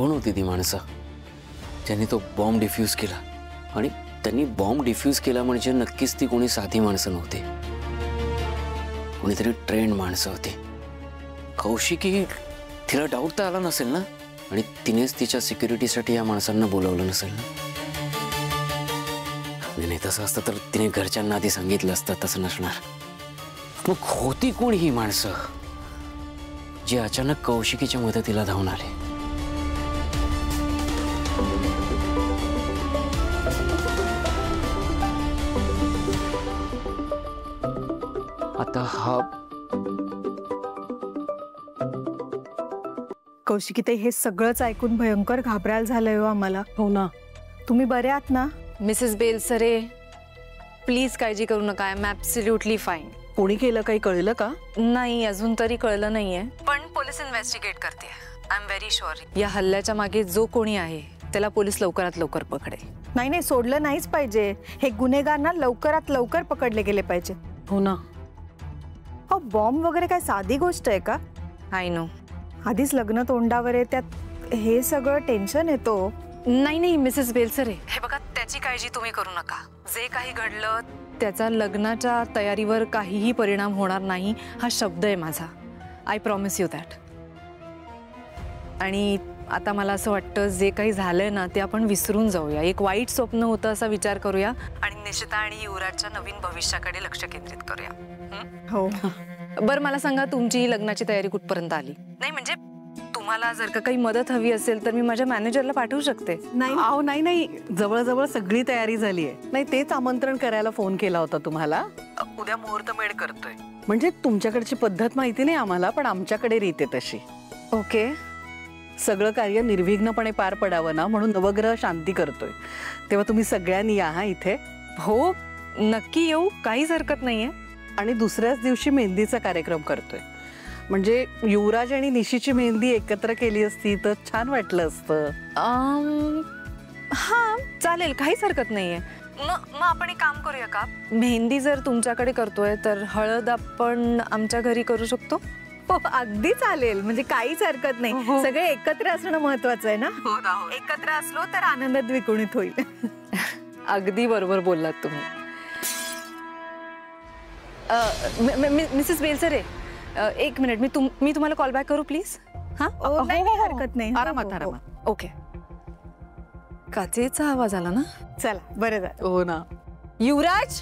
कोण होती ती माणसं ज्यांनी तो बॉम्ब डिफ्यूज केला? आणि त्यांनी बॉम्ब डिफ्यूज केला म्हणजे नक्कीच ती कोणी साधी माणसं नव्हती, कोणीतरी ट्रेंड माणसं होती. कौशिकी तिला डाऊट तर आला नसेल ना, आणि तिनेच तिच्या सिक्युरिटीसाठी या माणसांना बोलावलं नसेल ना. नाही तसं असतं तर तिने घरच्यांना आधी सांगितलं असतं. तसं नसणार. मग होती कोण ही माणसं जी अचानक कौशिकीच्या मदतीला धावून आले? आता हा कौशिकीताई, हे सगळंच ऐकून भयंकर घाबरायला झालंय हो आम्हाला. हो ना. तुम्ही बरे आहात ना? मिसेस बेलसरे, प्लीज काळजी करू नका. I am absolutely fine. कोणी केलं काही कळलं का? नाही, अजून तरी कळलं नाहीये, पण पोलीस इन्व्हेस्टिगेट करते. आय एम व्हेरी शुअर या हल्ल्याच्या मागे जो कोणी आहे त्याला पोलीस लवकरात लवकर पकडेल. नाही, सोडलं नाहीच पाहिजे. हे गुन्हेगार ना लवकरात लवकर पकडले गेले पाहिजे. हो ना. हो, बॉम्ब वगैरे काय साधी गोष्ट आहे का? I know. आधीच लग्न तोंडावर आहे, त्यात हे सगळं टेन्शन येतो. नाही मिसेस बेलसरे, हे बघा, त्याची काळजी तुम्ही करू नका. जे काही घडलं त्याचा लग्नाच्या तयारीवर काहीही परिणाम होणार नाही, हा शब्द आहे माझा. I promise you that. आणि आता मला असं वाटतं जे काही झालंय ना ते आपण विसरून जाऊया. एक वाईट स्वप्न होतं असा विचार करूया आणि निशिता आणि युवराजच्या नवीन भविष्याकडे लक्ष केंद्रित करूया. हो. बरं, मला सांगा, तुमची लग्नाची तयारी कुठपर्यंत आली? नाही म्हणजे तुम्हाला जर का काही मदत हवी असेल तर मी माझ्या मॅनेजरला पाठवू शकते. नाही, जवळजवळ सगळी तयारी झाली आहे. नाही, तेच आमंत्रण करायला फोन केला होता तुम्हाला. उद्या मुहूर्त मेढ करतोय. म्हणजे तुमच्याकडची पद्धत माहिती नाही आम्हाला, पण आमच्याकडे रीत आहे तशी. ओके. सगळं कार्य निर्विघ्नपणे पार पडावं ना, म्हणून नवग्रह शांती करतोय. तेव्हा तुम्ही सगळ्यांनी या हा इथे. हो, नक्की येऊ, काहीच हरकत नाहीये. आणि दुसऱ्याच दिवशी मेहंदीचा कार्यक्रम करतोय. म्हणजे युवराज आणि निशीची मेहंदी एकत्र केली असती तर छान वाटलं असतं. हा, चालेल, काहीच हरकत नाहीये. मग आपण एक काम करूया का? मेहंदी जर तुमच्याकडे करतोय तर हळद आपण आमच्या घरी करू शकतो. हो, अगदी चालेल. म्हणजे काहीच हरकत नाही. सगळे एकत्र असणं महत्वाचं आहे ना. एकत्र असलो तर आनंद द्विगुणित होईल. अगदी बरोबर बोललात तुम्ही. मिसेस बेलसरे, एक मिनिट, मी तुम्हाला कॉल बॅक करू प्लीज. हा, हरकत नाही. आरामात. ओके. काचेचा आवाज आला ना. चला, बरं झालं. हो ना. युवराज.